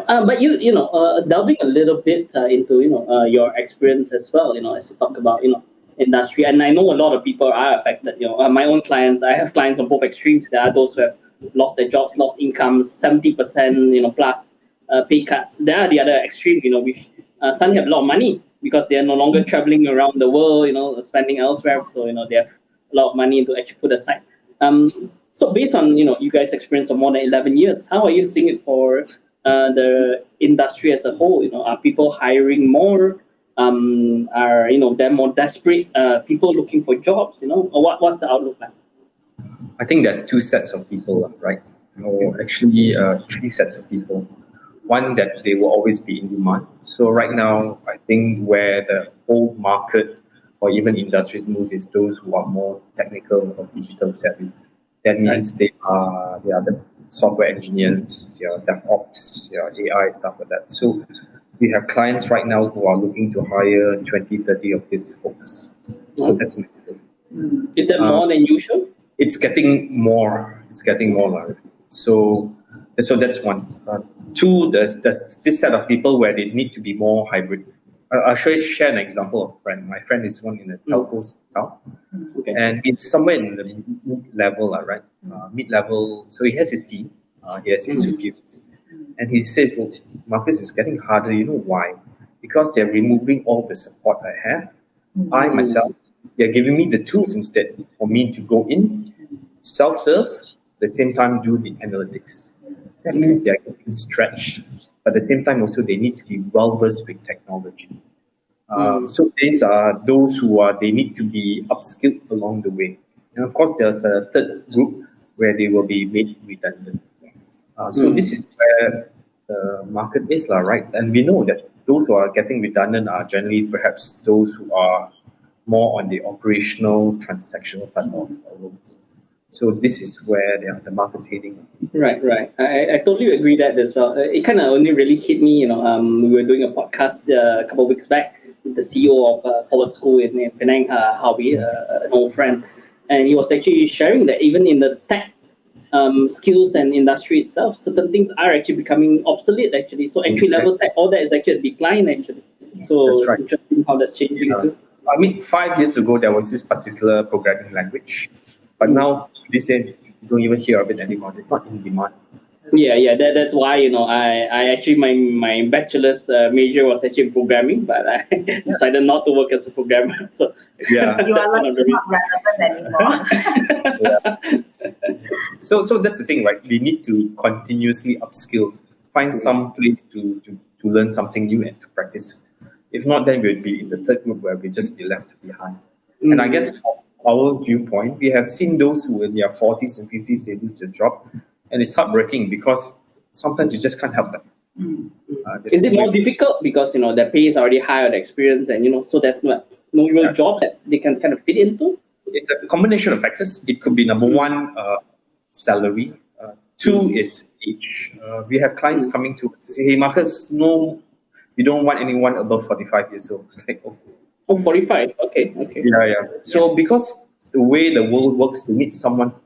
But delving a little bit into your experience as well. As you talk about industry, and I know a lot of people are affected. My own clients, I have clients on both extremes. There are those who have lost their jobs, lost incomes, 70% plus pay cuts. There are the other extreme, which suddenly have a lot of money because they are no longer traveling around the world, spending elsewhere. So they have a lot of money to actually put aside. So based on you guys' experience of more than 11 years, how are you seeing it for the industry as a whole? Are people hiring more? Are they're more desperate? People looking for jobs? Or what's the outlook like? I think there are two sets of people, right? Or actually, three sets of people. One, that they will always be in demand. So right now, I think where the whole market or even industries move is those who are more technical or digital savvy. That means they are the software engineers, DevOps, AI, stuff like that. So we have clients right now who are looking to hire 20, 30 of these folks. So that's massive. Is that more than usual? It's getting more. So that's one. Two, there's this set of people where they need to be more hybrid. I'll share an example of a friend. My friend is one in the telco sector, and he's somewhere in the mid-level, right? Mid-level. So he has his team, he has his superiors, and he says, "Look, Marcus, is getting harder. You know why? Because they're removing all the support I have. I myself, they're giving me the tools instead for me to go in, self-serve, at the same time do the analytics. That means they're getting stretched, but at the same time also they need to be well-versed with technology. So these are those they need to be upskilled along the way. And of course, there's a third group where they will be made redundant. So this is where the market is, right? And we know that those who are getting redundant are generally perhaps those who are more on the operational, transactional type of roles. So this is where the market's heading. Right. I totally agree that as well. It kind of only really hit me, we were doing a podcast a couple of weeks back with the CEO of Forward School in Penang, Howie, an old friend. And he was actually sharing that even in the tech skills and industry itself, certain things are actually becoming obsolete, actually. So entry-level tech, all that is actually a decline, actually. So it's interesting how that's changing too. I mean, 5 years ago, there was this particular programming language. But now, these days, you don't even hear of it anymore. It's not in demand. Yeah. That's why I actually my bachelor's major was actually in programming, but I decided not to work as a programmer. So you are not relevant anymore. So that's the thing, right? We need to continuously upskill, find some place to learn something new and to practice. If not, then we'll be in the third group where we just be left behind. And I guess from our viewpoint, we have seen those who in their 40s and 50s, they lose their job. And it's heartbreaking because sometimes you just can't help them. Is it more difficult because their pay is already higher, the experience, and so there's no real jobs that they can kind of fit into? It's a combination of factors. It could be number one, salary. Two is age. We have clients coming to us and say, "Hey, Marcus, no, we don't want anyone above 45 years old." It's like, oh, 45. Okay. Yeah. So because the way the world works, to meet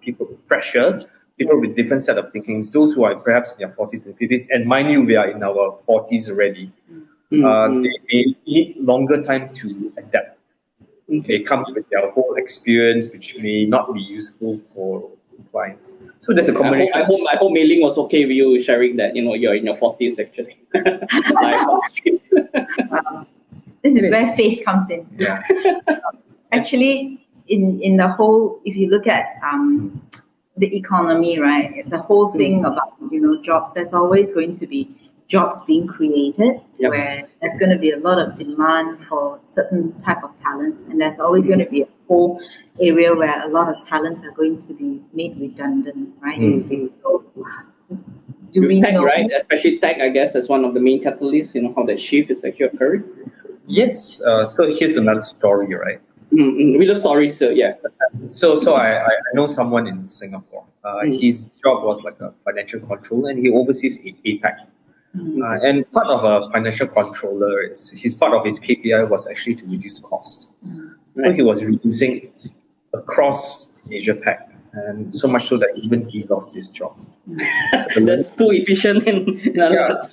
people fresher, people with different set of thinkings, those who are perhaps in their 40s and 50s, and mind you, we are in our 40s already, they need longer time to adapt. They come with their whole experience, which may not be useful for clients. So there's a combination. I hope Mei Ling was okay with you sharing that, you're in your 40s actually. This is where faith comes in. Yeah. Actually, in the whole, if you look at the economy, right, the whole thing about jobs, there's always going to be jobs being created where there's going to be a lot of demand for certain type of talents, and there's always going to be a whole area where a lot of talents are going to be made redundant, right? So, do we tech, know? Right? Especially tech, I guess, as one of the main catalysts, how that shift is actually occurring. Yes. So here's another story, right? We love stories, so yeah. So I know someone in Singapore. His job was like a financial controller, and he oversees APAC. And part of a financial controller is part of his KPI was actually to reduce cost. So he was reducing across Asia Pac, and so much so that even he lost his job. That's too efficient in other words.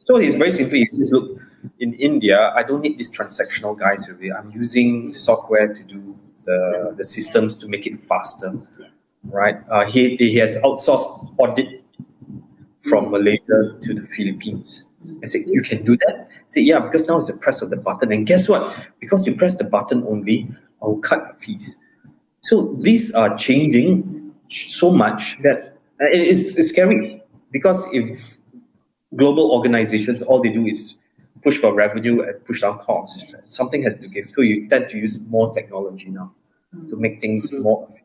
So it's very simply, it says, look, in India, I don't need these transactional guys really. I'm using software to do the systems to make it faster, right? He has outsourced audit from Malaysia to the Philippines. I said, you can do that? I said, yeah, because now it's the press of the button. And guess what? Because you press the button only, I'll cut fees. So these are changing so much that it's scary. Because if global organizations, all they do is push for revenue and push down costs, something has to give. So you tend to use more technology now to make things more efficient.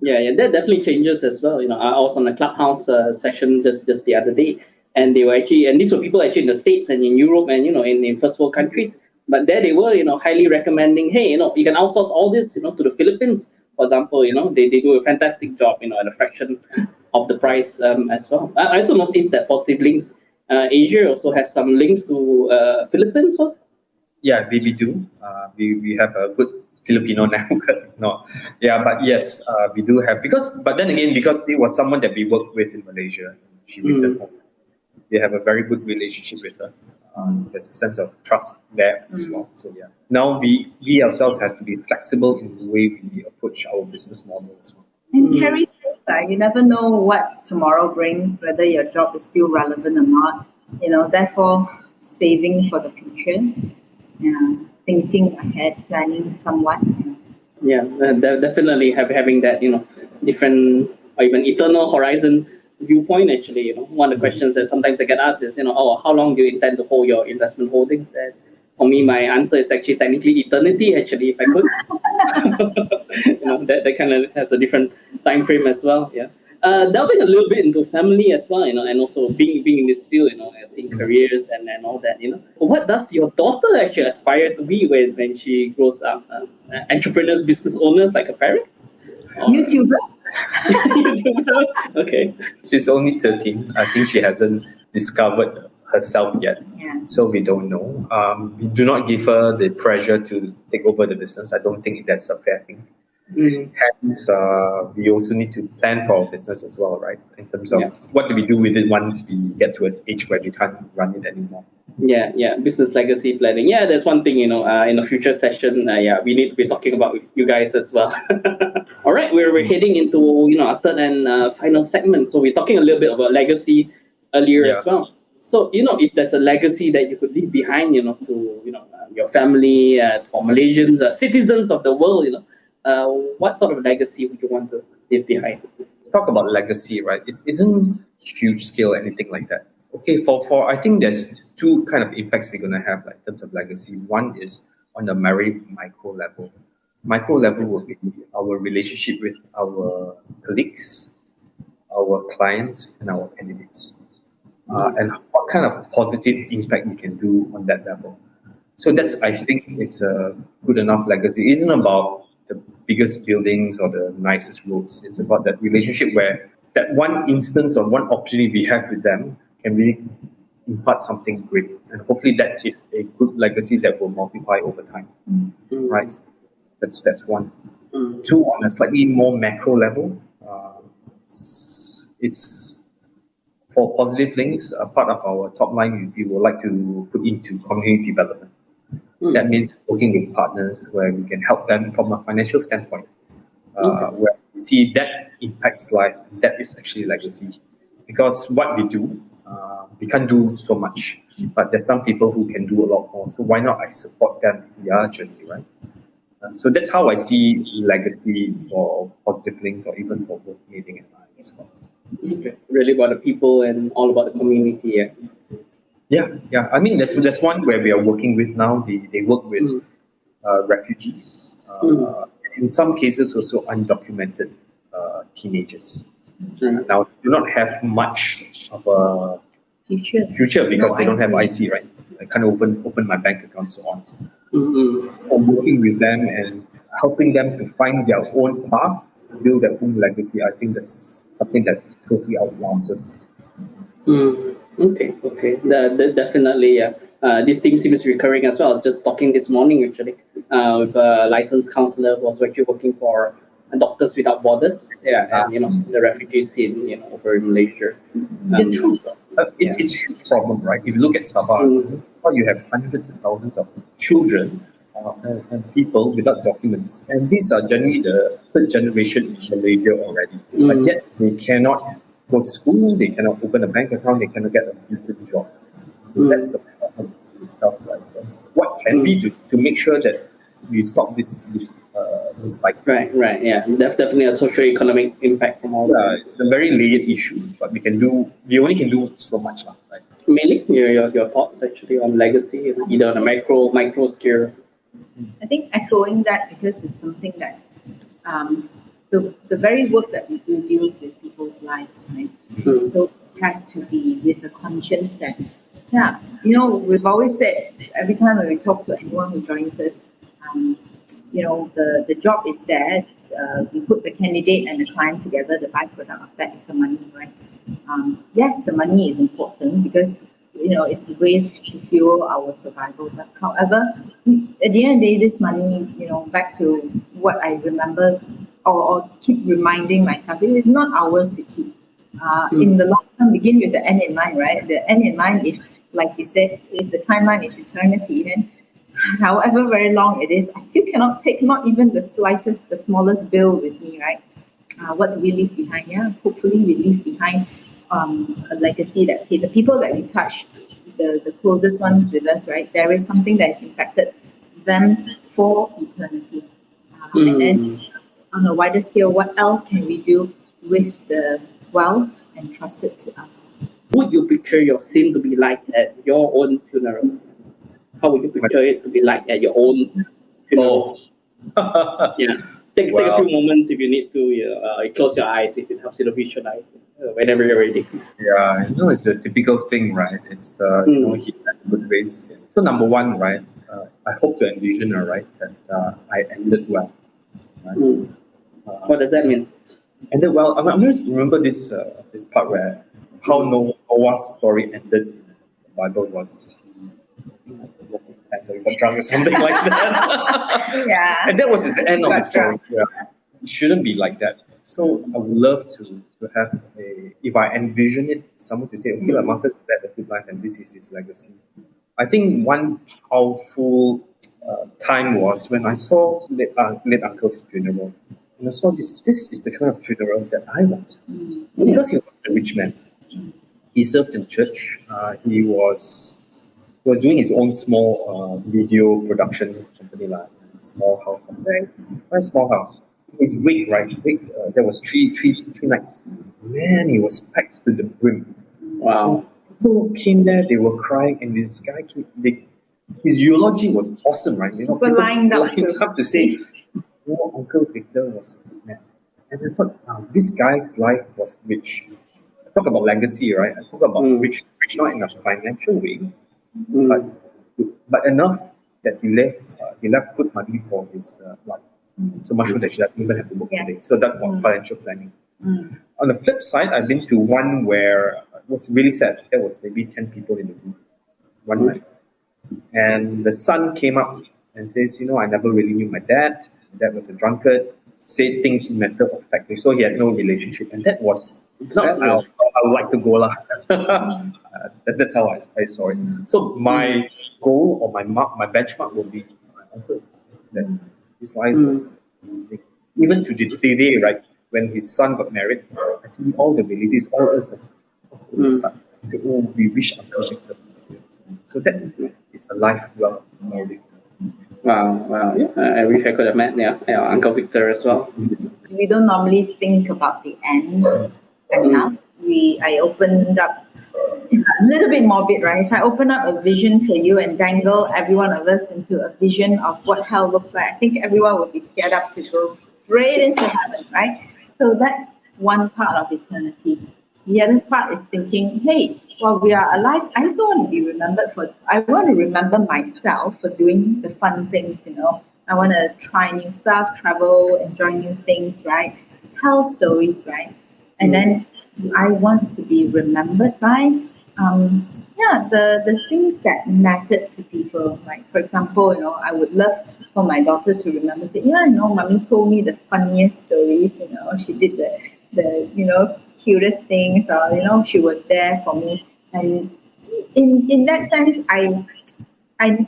Yeah, that definitely changes as well. I was on a Clubhouse session just the other day, and they were actually, and these were people actually in the States and in Europe and in first world countries. But there they were, highly recommending, hey, you can outsource all this, to the Philippines, for example. They do a fantastic job, at a fraction of the price as well. I also noticed that PositiveLinks Asia also has some links to Philippines, was it? Yeah, we do. We have a good Filipino network. No, yeah, but yes, we do have, but then again, because it was someone that we worked with in Malaysia, she returned home. We have a very good relationship with her. There's a sense of trust there as well. So yeah, now we ourselves have to be flexible in the way we approach our business model as well. And carry forward, you never know what tomorrow brings, whether your job is still relevant or not. Therefore, saving for the future. Yeah. Thinking ahead, planning somewhat. Yeah, definitely having that, different or even eternal horizon viewpoint. Actually, one of the questions that sometimes I get asked is, how long do you intend to hold your investment holdings? And for me, my answer is actually technically eternity. Actually, if I could, that kind of has a different time frame as well. Yeah. Delving a little bit into family as well, and also being in this field, seeing careers and all that, What does your daughter actually aspire to be when she grows up? Entrepreneurs, business owners like her parents? Or... YouTuber. YouTuber? Okay. She's only 13. I think she hasn't discovered herself yet. Yeah. So we don't know. We do not give her the pressure to take over the business. I don't think that's a fair thing. Hence, we also need to plan for our business as well, right? In terms of what do we do with it once we get to an age where we can't run it anymore. Yeah, business legacy planning. Yeah, there's one thing, in a future session, we need to be talking about with you guys as well. All right, we're heading into, our third and final segment. So we're talking a little bit about legacy earlier as well. So, if there's a legacy that you could leave behind, to, your family, for Malaysians, citizens of the world, what sort of legacy would you want to leave behind? Talk about legacy, right? It isn't huge scale or anything like that. Okay, for I think there's two kind of impacts we're going to have, like, in terms of legacy. One is on the very micro level. Micro level will be our relationship with our colleagues, our clients, and our candidates, and what kind of positive impact we can do on that level. So I think it's a good enough legacy. It isn't about the biggest buildings or the nicest roads. It's about that relationship where that one instance or one opportunity we have with them can really impart something great. And hopefully that is a good legacy that will multiply over time. Right? That's one. Two, on a slightly more macro level, it's for PositiveLinks, a part of our top line we would like to put into community development. That means working with partners where we can help them from a financial standpoint, where we see that impacts lives. That is actually legacy. Because what we do, we can't do so much, but there's some people who can do a lot more. So why not I support them in their journey, right? So that's how I see legacy for PositiveLinks or even for both Mei Ling and I as well. Okay. Really about the people and all about the community. Yeah. I mean, there's one where we are working with now. They work with refugees, in some cases also undocumented teenagers. Now, do not have much of a future because they don't have IC, right? I can't open my bank account, so on. So working with them and helping them to find their own path, build their own legacy, I think that's something that totally outlasts us. Okay. Definitely. This theme seems recurring as well. Just talking this morning actually with a licensed counselor who was actually working for Doctors Without Borders, and the refugee scene, over in Malaysia. Yeah, true. It's a huge problem, right? If you look at Sabah, you have hundreds and thousands of children and people without documents, and these are generally the third generation in Malaysia already. But yet they cannot go to school, they cannot open a bank account, they cannot get a decent job. That's a problem itself, right? What can we do to make sure that we stop this cycle? Right. Yeah, definitely a socio-economic impact from all that. It's a very layered issue, but we only can do so much, right? Mei Ling, your thoughts actually on legacy, either on a micro scale. I think echoing that, because it's something that the very work that we do deals with people's lives, right? So it has to be with a conscience. And we've always said, every time when we talk to anyone who joins us, the job is there. We put the candidate and the client together. The byproduct of that is the money, right? Yes, the money is important because it's the way to fuel our survival. But however, at the end of the day, this money, back to what I remember or keep reminding myself, it is not ours to keep. In the long term, begin with the end in mind, right? The end in mind, if, like you said, if the timeline is eternity, then however very long it is, I still cannot take not even the smallest bill with me, right? What do we leave behind? Yeah, hopefully we leave behind a legacy that the people that we touch, the closest ones with us, right? There is something that has impacted them for eternity. And then on a wider scale, what else can we do with the wealth entrusted to us? Would you picture your scene to be like at your own funeral? How would you picture it to be like at your own funeral? Take a few moments if you need to. You close your eyes if it helps you to visualize whenever you're ready. Yeah, it's a typical thing, right? It's hit at good ways. So number one, right? I hope to envision, right, that I ended well. Right? What does that mean? Ended well. I'm going to remember this part where how Noah's story ended. The Bible was. What's his pants? He got drunk or something like that. Yeah. And that was the end of the story. Yeah. It shouldn't be like that. So I would love to have if I envision it, someone to say, okay, Marcus led a good life and this is his legacy. I think one powerful time was when I saw late uncle's funeral. And I saw this is the kind of funeral that I want. Because he was a rich man. He served in the church. He was doing his own small video production company, like small house, very small house. His wake, there was three nights. Man, he was packed to the brim. Wow. People came there, they were crying, and this guy his eulogy was awesome, right? People lined up to say, Uncle Victor was a good man. And I thought, this guy's life was rich. I talk about legacy, right? I talk about rich not in a financial way, but enough that he left good money for his life. So much so that she doesn't even have to work today. So that's what financial planning. On the flip side, I've been to one where it was really sad. There was maybe 10 people in the room one night. And the son came up and says, I never really knew my dad. My dad was a drunkard. Said things matter of factly. So he had no relationship. And that was not how I would like to go. That's how I saw it. So my goal or my benchmark will be my uncle's. That his life was amazing. Even to today, right? When his son got married, I think all the relatives, all us, say, we wish Uncle Victor was here. So that is a life well lived. Wow. Yeah, I wish I could have met Uncle Victor as well. We don't normally think about the end enough. I opened up a little bit morbid, right? If I open up a vision for you and dangle every one of us into a vision of what hell looks like, I think everyone would be scared up to go straight into heaven, right? So that's one part of eternity. The other part is thinking, hey, while we are alive, I also want to be remembered I want to remember myself for doing the fun things, I want to try new stuff, travel, enjoy new things, right? Tell stories, right? And then I want to be remembered by the things that mattered to people. Like, for example, I would love for my daughter to remember, say, mommy told me the funniest stories, she did the cutest things, or, she was there for me. And in that sense, I, I,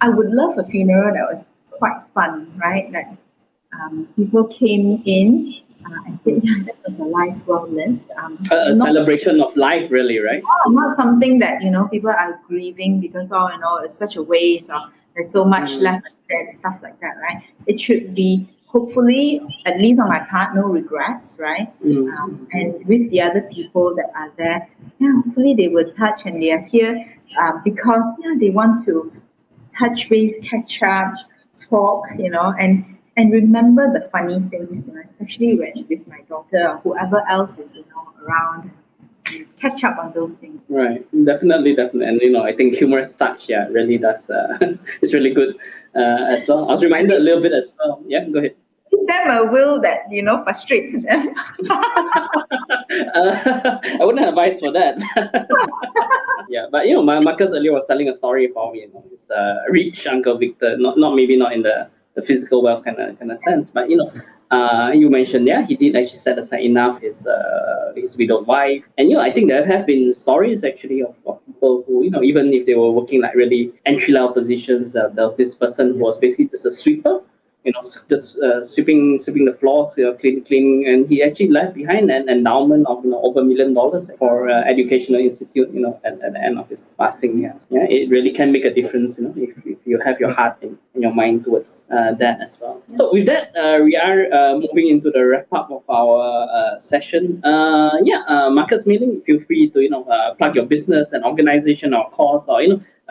I would love a funeral that was quite fun, right? That people came in and said, yeah, that was a life well lived. A Not celebration of life, really, right? not something that people are grieving because it's such a waste, or there's so much left unsaid, stuff like that, right? It should be, hopefully, at least on my part, no regrets, right? And with the other people that are there, hopefully they will touch, and they are here because they want to touch base, catch up, talk, and remember the funny things, especially when with my daughter or whoever else is, around, and catch up on those things. Right, definitely. And I think humorous touch, really does. It's really good as well. I was reminded a little bit as well. Yeah, go ahead. Give them a will that frustrates them. I wouldn't advise for that. Yeah, but Marcus earlier was telling a story about me. His rich uncle Victor, not maybe not in the physical wealth kind of sense, but you mentioned he did actually set aside enough his widowed wife, and I think there have been stories actually of people who even if they were working like really entry level positions, there was this person who was basically just a sweeper. Just sweeping the floors, cleaning, and he actually left behind an endowment of over $1 million for educational institute. At the end of his passing years. Yeah, it really can make a difference. If you have your heart and your mind towards that as well. So with that, we are moving into the wrap up of our session. Marcus, Mei Ling, feel free to plug your business and organization or cause, or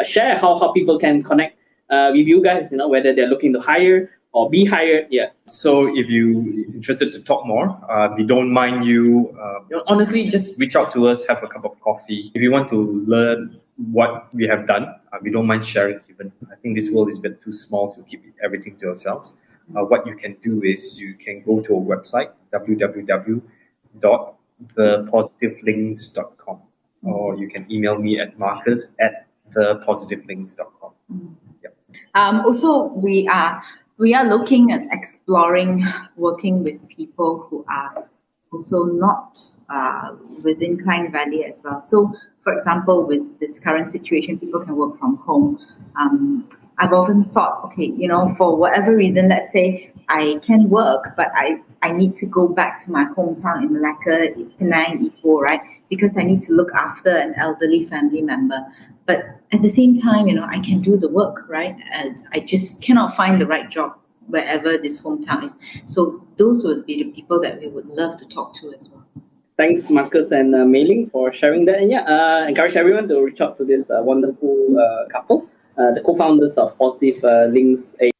share how people can connect with you guys. Whether they're looking to hire or be hired. Yeah. So if you're interested to talk more, we don't mind you. Honestly, just reach out to us, have a cup of coffee. If you want to learn what we have done, we don't mind sharing even. I think this world is a bit too small to keep everything to yourselves. What you can do is you can go to our website, www.thepositivelinks.com, or you can email me at marcus@thepositivelinks.com. Also, we are looking at exploring working with people who are also not within Klang Valley as well. So, for example, with this current situation, people can work from home. I've often thought, okay, for whatever reason, let's say I can work, but I need to go back to my hometown in Malacca, Penang, Ipoh, right? Because I need to look after an elderly family member. But at the same time, I can do the work, right? And I just cannot find the right job wherever this hometown is. So those would be the people that we would love to talk to as well. Thanks, Marcus and Mei Ling, for sharing that. And encourage everyone to reach out to this wonderful couple, the co-founders of PositiveLinks Asia.